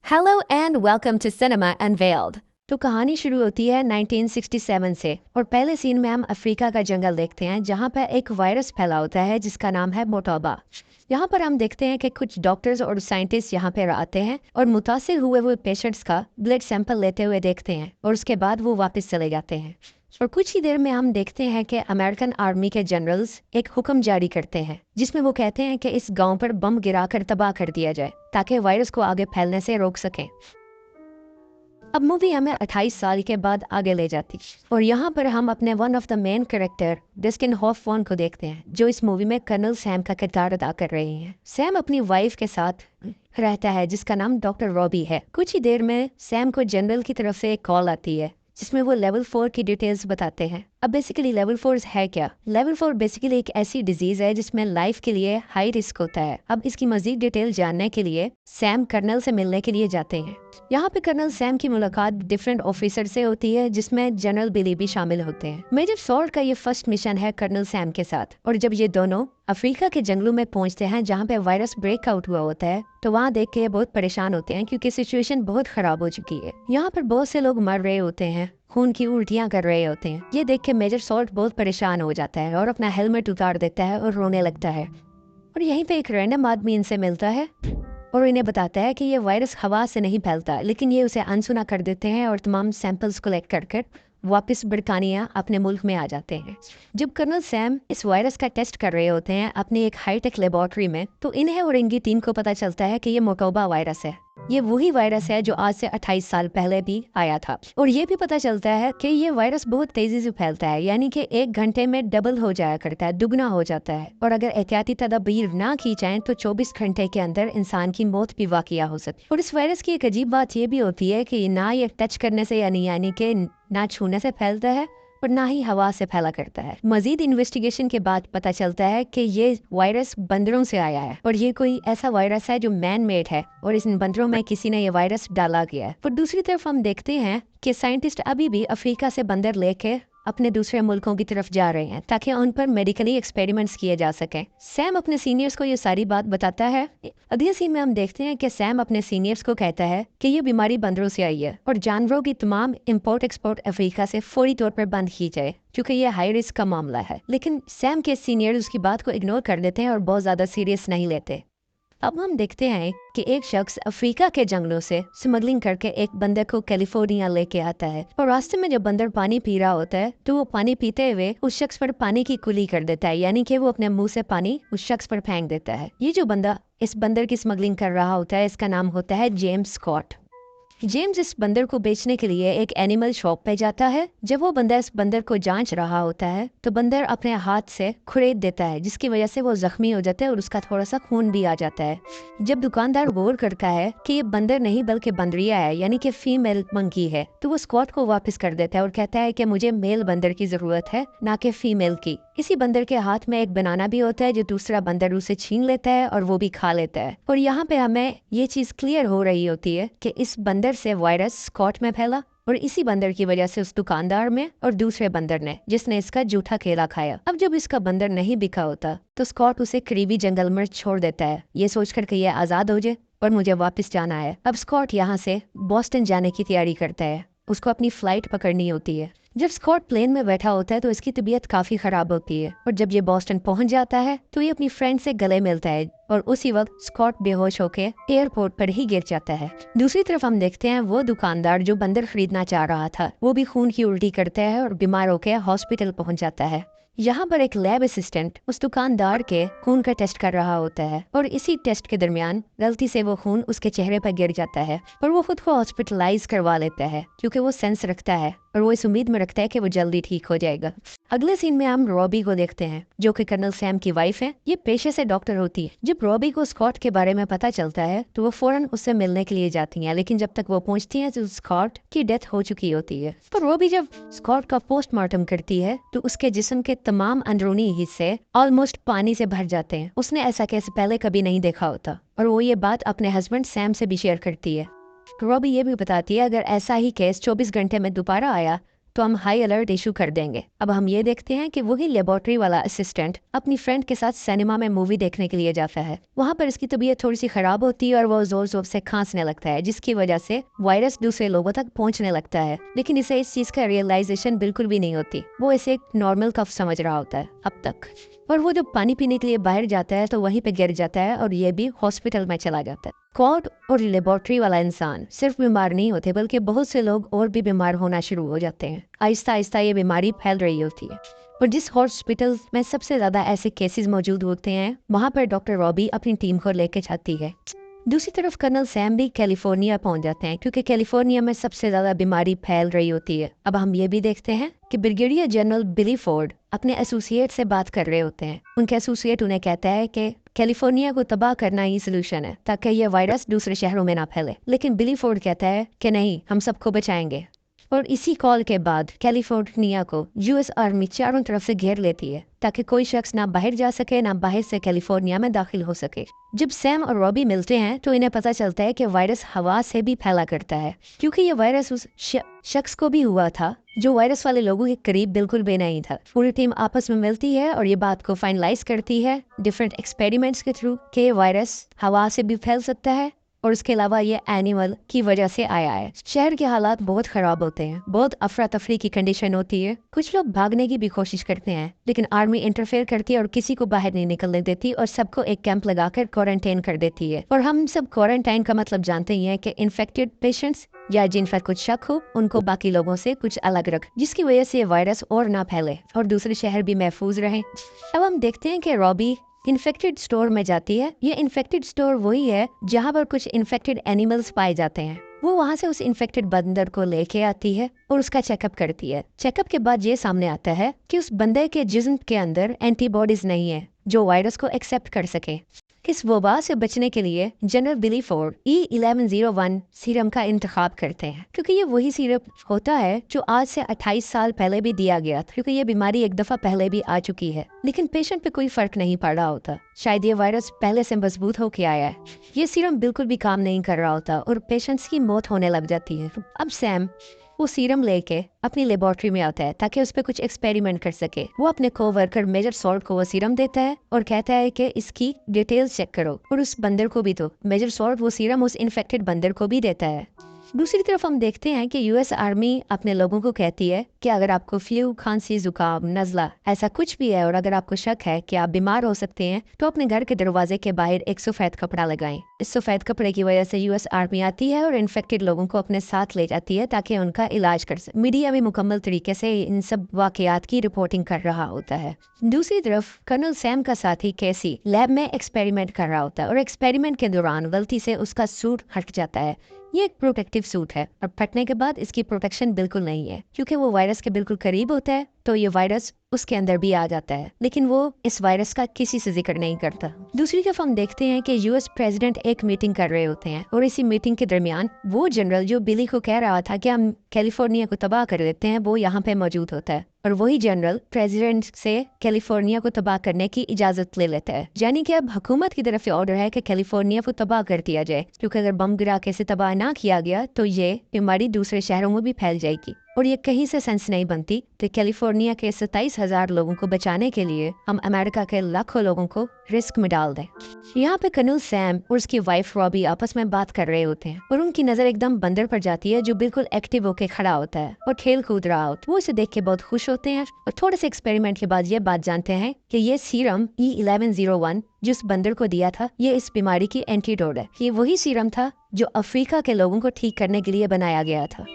Hello and welcome to cinema unveiled. तो कहानी शुरू होती है 1967 से और पहले सीन में हम अफ्रीका का जंगल देखते हैं जहां पर एक वायरस फैला होता है जिसका नाम है मोटोबा। यहाँ पर हम देखते हैं कि कुछ डॉक्टर्स और साइंटिस्ट यहाँ पर आते हैं और मुतासिर हुए पेशेंट्स का ब्लड सैंपल लेते हुए देखते हैं और उसके बाद वो वापस चले जाते हैं। और कुछ ही देर में हम देखते हैं कि अमेरिकन आर्मी के जनरल्स एक हुक्म जारी करते हैं जिसमें वो कहते हैं कि इस गांव पर बम गिराकर तबाह कर दिया जाए ताकि वायरस को आगे फैलने से रोक सकें। अब मूवी हमें 28 साल के बाद आगे ले जाती और यहाँ पर हम अपने one of the main character Dustin Hoffman को देखते हैं जो इस मूवी में कर्नल सैम का किरदार अदा कर रहे हैं। सैम अपनी वाइफ के साथ रहता है जिसका नाम डॉक्टर रॉबी है। कुछ ही देर में सैम को जनरल की तरफ से एक कॉल आती है जिसमें वो लेवल 4 की डिटेल्स बताते हैं। अब बेसिकली लेवल 4 है क्या? लेवल 4 बेसिकली एक ऐसी डिजीज है जिसमें लाइफ के लिए हाई रिस्क होता है। अब इसकी मजीद डिटेल जानने के लिए सैम कर्नल से मिलने के लिए जाते हैं। यहाँ पे कर्नल सैम की मुलाकात डिफरेंट ऑफिसर से होती है जिसमें जनरल बिली भी शामिल होते हैं। मेजर सॉल्ट का ये फर्स्ट मिशन है कर्नल सैम के साथ और जब ये दोनों अफ्रीका के जंगलों में पहुंचते हैं जहाँ पे वायरस ब्रेक आउट हुआ होता है तो वहाँ देख के ये बहुत परेशान होते हैं क्योंकि सिचुएशन बहुत खराब हो चुकी है। यहाँ पर बहुत से लोग मर रहे होते हैं, खून की उल्टियाँ कर रहे होते हैं। ये देख के मेजर सॉल्ट बहुत परेशान हो जाता है और अपना हेलमेट उतार देता है और रोने लगता है। और यहीं पे एक रैंडम आदमी इनसे मिलता है और इन्हें बताता है कि ये वायरस हवा से नहीं फैलता, लेकिन ये उसे अनसुना कर देते हैं और तमाम सैंपल्स कलेक्ट कर वापस बरतानिया अपने मुल्क में आ जाते हैं। जब कर्नल सैम इस वायरस का टेस्ट कर रहे होते हैं अपनी एक हाईटेक लेबोरेटरी में तो इन्हें और इनकी टीम को पता चलता है कि ये मोटोबा वायरस है। ये वही वायरस है जो आज से 28 साल पहले भी आया था। और ये भी पता चलता है कि ये वायरस बहुत तेजी से फैलता है, यानी कि 1 घंटे में डबल हो जाया करता है, दुगना हो जाता है। और अगर एहतियाती तदाबीर ना की जाए तो 24 घंटे के अंदर इंसान की मौत भी वाक़िया हो सकती है। और इस वायरस की एक अजीब बात ये भी होती है कि ना ये टच करने से यानी कि ना छूने से फैलता है और ना ही हवा से फैला करता है। मजीद इन्वेस्टिगेशन के बाद पता चलता है कि ये वायरस बंदरों से आया है और ये कोई ऐसा वायरस है जो मैन मेड है और इन बंदरों में किसी ने ये वायरस डाला गया है। पर दूसरी तरफ हम देखते हैं कि साइंटिस्ट अभी भी अफ्रीका से बंदर लेके अपने दूसरे मुल्कों की तरफ जा रहे हैं ताकि उन पर मेडिकली एक्सपेरिमेंट्स किए जा सकें। सैम अपने सीनियर्स को ये सारी बात बताता है। अगले सीन में हम देखते हैं कि सैम अपने सीनियर्स को कहता है कि ये बीमारी बंदरों से आई है और जानवरों की तमाम इंपोर्ट एक्सपोर्ट अफ्रीका से फौरी तौर पर बंद की जाए क्योंकि ये हाई रिस्क का मामला है। लेकिन सैम के सीनियर उसकी बात को इग्नोर कर देते हैं और बहुत ज्यादा सीरियस नहीं लेते। अब हम देखते हैं कि एक शख्स अफ्रीका के जंगलों से स्मगलिंग करके एक बंदर को कैलिफोर्निया लेके आता है और रास्ते में जब बंदर पानी पी रहा होता है तो वो पानी पीते हुए उस शख्स पर पानी की कुली कर देता है, यानी कि वो अपने मुंह से पानी उस शख्स पर फेंक देता है। ये जो बंदा इस बंदर की स्मगलिंग कर रहा होता है इसका नाम होता है जेम्स स्कॉट। जेम्स इस बंदर को बेचने के लिए एक एनिमल शॉप पे जाता है। जब वो बंदा इस बंदर को जांच रहा होता है तो बंदर अपने हाथ से खुरेद देता है जिसकी वजह से वो जख्मी हो जाता है और उसका थोड़ा सा खून भी आ जाता है। जब दुकानदार गौर करता है कि ये बंदर नहीं बल्कि बंदरिया है, यानी कि फीमेल मंकी है, तो वो स्कॉट को वापस कर देता है और कहता है कि मुझे मेल बंदर की जरूरत है ना कि फीमेल की। इसी बंदर के हाथ में एक बनाना भी होता है जो दूसरा बंदर उसे छीन लेता है और वो भी खा लेता है। और यहाँ पे हमें ये चीज क्लियर हो रही होती है कि इस बंदर से वायरस स्कॉट में फैला और इसी बंदर की वजह से उस दुकानदार में और दूसरे बंदर ने जिसने इसका जूठा केला खाया। अब जब इसका बंदर नहीं बिका होता तो स्कॉट उसे करीबी जंगल में छोड़ देता है ये सोचकर कि यह आजाद हो जाए और मुझे वापस जाना है। अब स्कॉट यहाँ से बॉस्टन जाने की तैयारी करता है, उसको अपनी फ्लाइट पकड़नी होती है। जब स्कॉट प्लेन में बैठा होता है तो इसकी तबीयत काफी खराब होती है और जब ये बॉस्टन पहुंच जाता है तो ये अपनी फ्रेंड से गले मिलता है और उसी वक्त स्कॉट बेहोश होकर एयरपोर्ट पर ही गिर जाता है। दूसरी तरफ हम देखते हैं वो दुकानदार जो बंदर खरीदना चाह रहा था वो भी खून की उल्टी करता है और बीमार होकर हॉस्पिटल पहुंच जाता है। यहाँ पर एक लैब असिस्टेंट उस दुकानदार के खून का टेस्ट कर रहा होता है और इसी टेस्ट के दरमियान गलती से वो खून उसके चेहरे पर गिर जाता है और वो खुद को हॉस्पिटलाइज करवा लेता है क्योंकि वो सेंस रखता है और वो इस उम्मीद में रखता है कि वो जल्दी ठीक हो जाएगा। अगले सीन में हम रॉबी को देखते हैं जो कि कर्नल सैम की वाइफ है। ये पेशे से डॉक्टर होती है। जब रॉबी को स्कॉट के बारे में पता चलता है तो वो फौरन उससे मिलने के लिए जाती हैं, लेकिन जब तक वो पहुंचती हैं तो स्कॉट की डेथ हो चुकी होती है। पर रॉबी जब स्कॉट का पोस्टमार्टम करती है तो उसके जिस्म के तमाम अंदरूनी हिस्से ऑलमोस्ट पानी से भर जाते हैं। उसने ऐसा केस पहले कभी नहीं देखा होता और वो ये बात अपने हस्बैंड सैम से भी शेयर करती है। रॉबी ये भी बताती है अगर ऐसा ही केस 24 घंटे में दोबारा आया तो हम हाई अलर्ट इशू कर देंगे। अब हम ये देखते हैं कि वही लेबोरेटरी वाला असिस्टेंट अपनी फ्रेंड के साथ सिनेमा में मूवी देखने के लिए जाता है। वहाँ पर इसकी तबीयत थोड़ी सी खराब होती है और वो जोर जोर से खांसने लगता है, जिसकी वजह से वायरस दूसरे लोगों तक पहुँचने लगता है। लेकिन इसे इस चीज का रियलाइजेशन बिल्कुल भी नहीं होती। वो इसे एक नॉर्मल कफ समझ रहा होता है अब तक। और वो जब पानी पीने के लिए बाहर जाता है तो वहीं पे गिर जाता है और ये भी हॉस्पिटल में चला जाता है। क्वाड और लेबोरेटरी वाला इंसान सिर्फ बीमार नहीं होते, बल्कि बहुत से लोग और भी बीमार होना शुरू हो जाते हैं। आहिस्ता आहिस्ता ये बीमारी फैल रही होती है। और जिस हॉस्पिटल में सबसे ज्यादा ऐसे केसेस मौजूद होते हैं, वहाँ पर डॉक्टर रॉबी अपनी टीम को लेके जाती है। दूसरी तरफ कर्नल सैम भी कैलिफोर्निया पहुंच जाते हैं, क्योंकि कैलिफोर्निया में सबसे ज्यादा बीमारी फैल रही होती है। अब हम ये भी देखते हैं कि ब्रिगेडियर जनरल बिली फोर्ड अपने एसोसिएट से बात कर रहे होते हैं। उनके एसोसिएट उन्हें कहता है कि कैलिफोर्निया को तबाह करना ही सोल्यूशन है, ताकि ये वायरस दूसरे शहरों में ना फैले। लेकिन बिली फोर्ड कहता है कि नहीं, हम सबको बचाएंगे। और इसी कॉल के बाद कैलिफोर्निया को यूएस आर्मी चारों तरफ से घेर लेती है, ताकि कोई शख्स ना बाहर जा सके, ना बाहर से कैलिफोर्निया में दाखिल हो सके। जब सैम और रॉबी मिलते हैं तो इन्हें पता चलता है कि वायरस हवा से भी फैला करता है, क्योंकि ये वायरस उस शख्स को भी हुआ था जो वायरस वाले लोगों के करीब बिल्कुल भी नहीं था। पूरी टीम आपस में मिलती है और ये बात को फाइनलाइज करती है डिफरेंट एक्सपेरिमेंट्स के थ्रू कि वायरस हवा से भी फैल सकता है और उसके अलावा ये एनिमल की वजह से आया है। शहर के हालात बहुत खराब होते हैं, बहुत अफरा तफरी की कंडीशन होती है। कुछ लोग भागने की भी कोशिश करते हैं, लेकिन आर्मी इंटरफेयर करती है और किसी को बाहर नहीं निकलने देती और सबको एक कैंप लगाकर क्वारंटाइन कर देती है। और हम सब क्वारंटाइन का मतलब जानते ही हैं कि इन्फेक्टेड पेशेंट्स या जिन पर कुछ शक हो उनको बाकी लोगों से कुछ अलग रख, जिसकी वजह से वायरस और ना फैले और दूसरे शहर भी महफूज रहे। अब हम देखते हैं कि रॉबी इन्फेक्टेड स्टोर में जाती है। ये इन्फेक्टेड स्टोर वही है जहाँ पर कुछ इन्फेक्टेड एनिमल्स पाए जाते हैं। वो वहाँ से उस इन्फेक्टेड बंदर को लेके आती है और उसका चेकअप करती है। चेकअप के बाद ये सामने आता है कि उस बंदर के जिस्म के अंदर एंटीबॉडीज नहीं है जो वायरस को एक्सेप्ट कर सके। इस वबा से बचने के लिए जनरल बिली फोर्ड E1101 सीरम का इंतखाब करते हैं, क्योंकि ये वही सीरम होता है जो आज से 28 साल पहले भी दिया गया था, क्योंकि ये बीमारी एक दफा पहले भी आ चुकी है। लेकिन पेशेंट पे कोई फर्क नहीं पड़ रहा होता। शायद ये वायरस पहले से मजबूत होके आया है। ये सीरम बिल्कुल भी काम नहीं कर रहा होता और पेशेंट्स की मौत होने लग जाती है। अब सैम वो सीरम लेके अपनी लेबोरेटरी में आता है ताकि उस पर कुछ एक्सपेरिमेंट कर सके। वो अपने कोवर्कर मेजर सॉल्ट को वो सीरम देता है और कहता है कि इसकी डिटेल्स चेक करो। और उस बंदर को भी तो मेजर सॉल्ट वो सीरम उस इन्फेक्टेड बंदर को भी देता है। दूसरी तरफ हम देखते हैं कि यूएस आर्मी अपने लोगों को कहती है कि अगर आपको फ्लू, खांसी, जुकाम, नज़ला ऐसा कुछ भी है और अगर आपको शक है कि आप बीमार हो सकते हैं तो अपने घर के दरवाजे के बाहर एक सफेद कपड़ा लगाएं। इस सफेद कपड़े की वजह से यूएस आर्मी आती है और इन्फेक्टेड लोगों को अपने साथ ले जाती है ताकि उनका इलाज कर सके। मीडिया भी मुकम्मल तरीके से इन सब वाकयात की रिपोर्टिंग कर रहा होता है। दूसरी तरफ कर्नल सैम का साथी कैसी लैब में एक्सपेरिमेंट कर रहा होता है और एक्सपेरिमेंट के दौरान गलती से उसका सूट हट जाता है। ये एक प्रोटेक्टिव सूट है और फटने के बाद इसकी प्रोटेक्शन बिल्कुल नहीं है, क्योंकि वो वायरस के बिल्कुल करीब होता है तो ये वायरस उसके अंदर भी आ जाता है, लेकिन वो इस वायरस का किसी से जिक्र नहीं करता। दूसरी तरफ हम देखते हैं कि यूएस प्रेसिडेंट एक मीटिंग कर रहे होते हैं और इसी मीटिंग के दरमियान वो जनरल जो बिली को कह रहा था कि हम कैलिफोर्निया को तबाह कर देते हैं, वो यहाँ पे मौजूद होता है और वही जनरल प्रेसिडेंट से कैलिफोर्निया को तबाह करने की इजाजत ले लेता है। यानी कि अब हुकूमत की तरफ से ऑर्डर है कि कैलिफोर्निया को तबाह कर दिया जाए, क्योंकि अगर बम गिरा के इसे तबाह ना किया गया तो ये बीमारी दूसरे शहरों में भी फैल जाएगी और ये कहीं से सेंस नहीं बनती। तो कैलिफोर्निया के 27,000 लोगों को बचाने के लिए हम अमेरिका के लाखों लोगों को रिस्क में डाल दें। यहाँ पे कर्नल सैम और उसकी वाइफ रॉबी आपस में बात कर रहे होते हैं और उनकी नजर एकदम बंदर पर जाती है जो बिल्कुल एक्टिव होके खड़ा होता है और खेल कूद रहा होता है। वो इसे देख के बहुत खुश होते हैं और थोड़े से एक्सपेरिमेंट के बाद ये बात जानते हैं कि ये सीरम E1101 जिस बंदर को दिया था ये इस बीमारी की एंटीडोट है। ये वही सीरम था जो अफ्रीका के लोगों को ठीक करने के लिए बनाया गया था।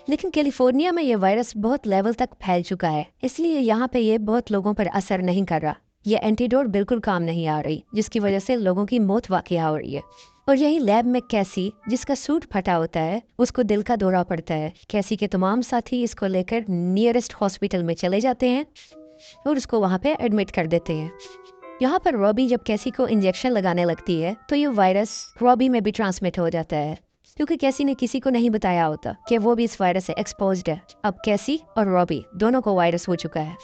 लेकिन कैलिफोर्निया में ये वायरस बहुत लेवल तक फैल चुका है, इसलिए यहाँ पे ये बहुत लोगों पर असर नहीं कर रहा। ये एंटीडोट बिल्कुल काम नहीं आ रही, जिसकी वजह से लोगों की मौत वाक़या हो रही है। और यही लैब में कैसी, जिसका सूट फटा होता है, उसको दिल का दौरा पड़ता है। कैसी के तमाम साथी इसको लेकर नियरेस्ट हॉस्पिटल में चले जाते हैं और उसको वहाँ पे एडमिट कर देते हैं। यहाँ पर रॉबी जब कैसी को इंजेक्शन लगाने लगती है तो ये वायरस रॉबी में भी ट्रांसमिट हो जाता है, क्योंकि कैसी ने किसी को नहीं बताया होता कि वो भी इस वायरस से एक्सपोज्ड है। अब कैसी और रॉबी दोनों को वायरस हो चुका है।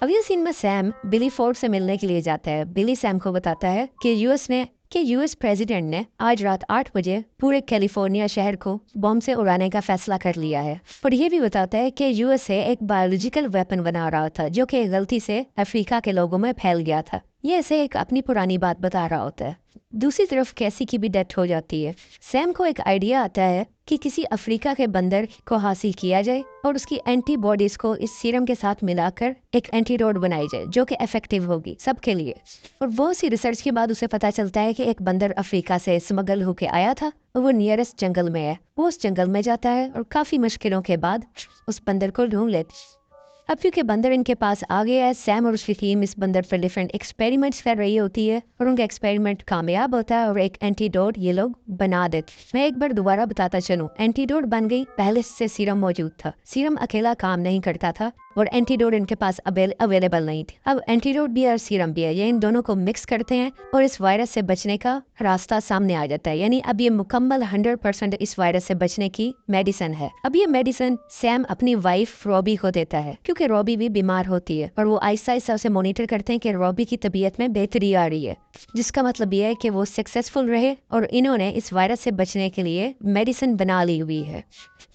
अगले सीन में सैम बिली फोर्ड से मिलने के लिए जाता है। बिली सैम को बताता है कि यूएस ने कि यूएस प्रेसिडेंट ने आज रात 8 बजे पूरे कैलिफोर्निया शहर को बम से उड़ाने का फैसला कर लिया है। और ये भी बताता है कि यूएसए एक बायोलॉजिकल वेपन बना रहा था जो कि गलती से अफ्रीका के लोगों में फैल गया था। ये ऐसे एक अपनी पुरानी बात बता रहा होता है। दूसरी तरफ कैसी की भी डेथ हो जाती है। सैम को एक आइडिया आता है कि किसी अफ्रीका के बंदर को हासिल किया जाए और उसकी एंटीबॉडीज को इस सीरम के साथ मिलाकर एक एंटीडोट बनाई जाए जो कि इफेक्टिव होगी सबके लिए। और वो सी रिसर्च के बाद उसे पता चलता है कि एक बंदर अफ्रीका से स्मगल होके आया था और वो नियरेस्ट जंगल में है। वो उस जंगल में जाता है और काफी मुश्किलों के बाद उस बंदर को ढूंढ लेते। अब क्योंकि बंदर इनके पास आ गया है, सैम और उसकी टीम इस बंदर पर डिफरेंट एक्सपेरिमेंट्स कर रही होती है और उनका एक्सपेरिमेंट कामयाब होता है और एक एंटीडोट ये लोग बना देते। मैं एक बार दोबारा बताता चलूं, एंटीडोट बन गई, पहले से सीरम मौजूद था। सीरम अकेला काम नहीं करता था और एंटीडोट इनके पास अवेलेबल नहीं थी। अब एंटीडोट भी है और सीरम भी है, ये इन दोनों को मिक्स करते हैं और इस वायरस से बचने का रास्ता सामने आ जाता है। यानी अब ये मुकम्मल 100% इस वायरस से बचने की मेडिसिन है। अब ये मेडिसिन सैम अपनी वाइफ रॉबी को देता है क्योंकि रॉबी भी बीमार होती है और वो आहिस्ता आहिस्ता उसे मॉनिटर करते हैं कि रॉबी की तबीयत में बेहतरी आ रही है, जिसका मतलब ये है कि वो सक्सेसफुल रहे और इन्होंने इस वायरस से बचने के लिए मेडिसिन बना ली हुई है।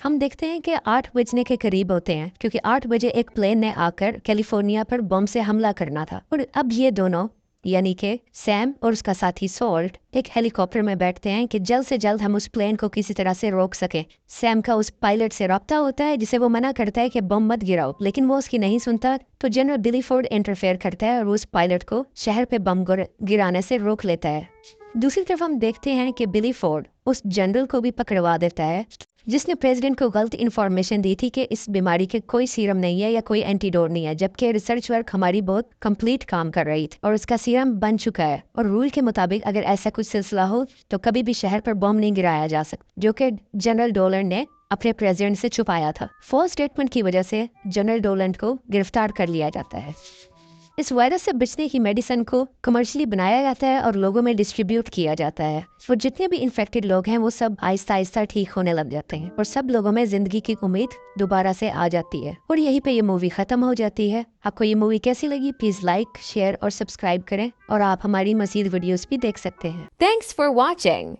हम देखते हैं कि 8 बजने के करीब होते हैं क्योंकि 8 बजे एक प्लेन ने आकर कैलिफोर्निया पर बम से हमला करना था। और अब ये दोनों यानी कि सैम और उसका साथी सोल्ट एक हेलीकॉप्टर में बैठते हैं कि जल्द से जल्द हम उस प्लेन को किसी तरह से रोक सकें। सैम का उस पायलट से रब्ता होता है जिसे वो मना करता है कि बम मत गिराओ, लेकिन वो उसकी नहीं सुनता। तो जनरल बिली फोर्ड इंटरफेयर करता है और उस पायलट को शहर पे बम गिराने से रोक लेता है। दूसरी तरफ हम देखते हैं कि बिली फोर्ड उस जनरल को भी पकड़वा देता है जिसने प्रेसिडेंट को गलत इन्फॉर्मेशन दी थी कि इस बीमारी के कोई सीरम नहीं है या कोई एंटीडोट नहीं है, जबकि रिसर्च वर्क हमारी बहुत कंप्लीट काम कर रही थी और उसका सीरम बन चुका है। और रूल के मुताबिक अगर ऐसा कुछ सिलसिला हो तो कभी भी शहर पर बम नहीं गिराया जा सकता, जो कि जनरल डोलैंड ने अपने प्रेसिडेंट से छुपाया था। फॉल्स स्टेटमेंट की वजह से जनरल डोलैंड को गिरफ्तार कर लिया जाता है। इस वायरस से बचने की मेडिसिन को कमर्शियली बनाया जाता है और लोगों में डिस्ट्रीब्यूट किया जाता है। और जितने भी इन्फेक्टेड लोग हैं वो सब आहिस्ता आहिस्ता ठीक होने लग जाते हैं और सब लोगों में जिंदगी की उम्मीद दोबारा से आ जाती है। और यहीं पे ये मूवी खत्म हो जाती है। आपको ये मूवी कैसी लगी प्लीज लाइक, शेयर और सब्सक्राइब करें और आप हमारी मज़ीद वीडियोस भी देख सकते हैं। Thanks for watching.